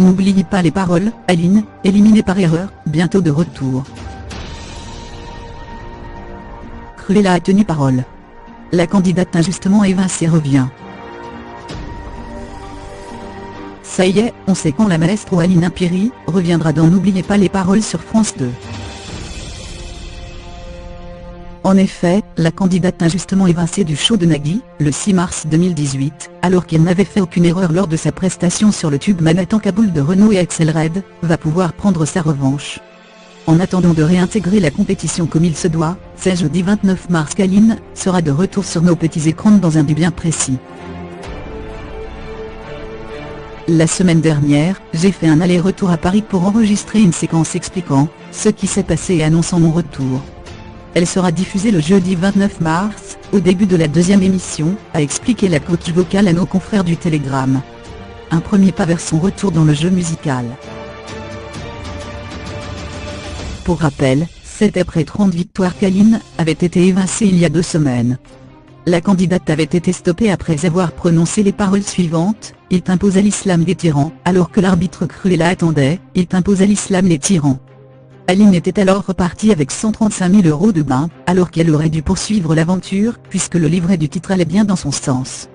n'oubliez pas les paroles, Aline, éliminée par erreur, bientôt de retour. Cruella a tenu parole. La candidate injustement évincée revient. Ça y est, on sait quand la maestro Aline Impiri reviendra dans N'oubliez pas les paroles sur France 2. En effet, la candidate injustement évincée du show de Nagui, le 6 mars 2018, alors qu'elle n'avait fait aucune erreur lors de sa prestation sur le tube Manhattan Kaboul de Renaud et Axel Red, va pouvoir prendre sa revanche. En attendant de réintégrer la compétition comme il se doit, c'est jeudi 29 mars qu'Aline sera de retour sur nos petits écrans dans un but bien précis. La semaine dernière, j'ai fait un aller-retour à Paris pour enregistrer une séquence expliquant ce qui s'est passé et annonçant mon retour. Elle sera diffusée le jeudi 29 mars, au début de la deuxième émission, a expliqué la coach vocale à nos confrères du Télégramme. Un premier pas vers son retour dans le jeu musical. Pour rappel, c'est après 30 victoires qu'Aline avait été évincée il y a 2 semaines. La candidate avait été stoppée après avoir prononcé les paroles suivantes: « Il t'impose à l'islam des tyrans », alors que l'arbitre Cruella attendait « Il t'impose à l'islam les tyrans ». Aline était alors repartie avec 135 000 € de gain, alors qu'elle aurait dû poursuivre l'aventure, puisque le livret du titre allait bien dans son sens.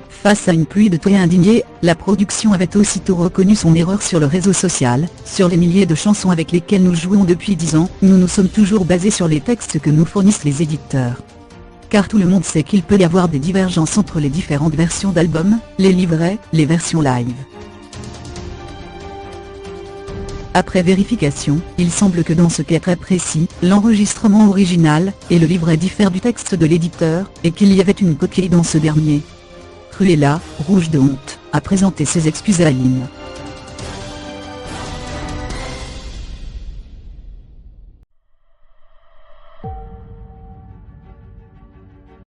Face à une pluie de toits indignés, la production avait aussitôt reconnu son erreur sur le réseau social. Sur les milliers de chansons avec lesquelles nous jouons depuis 10 ans, nous nous sommes toujours basés sur les textes que nous fournissent les éditeurs. Car tout le monde sait qu'il peut y avoir des divergences entre les différentes versions d'albums, les livrets, les versions live. Après vérification, il semble que dans ce cas très précis, l'enregistrement original et le livret diffèrent du texte de l'éditeur, et qu'il y avait une coquille dans ce dernier. Cruella, rouge de honte, a présenté ses excuses à Aline.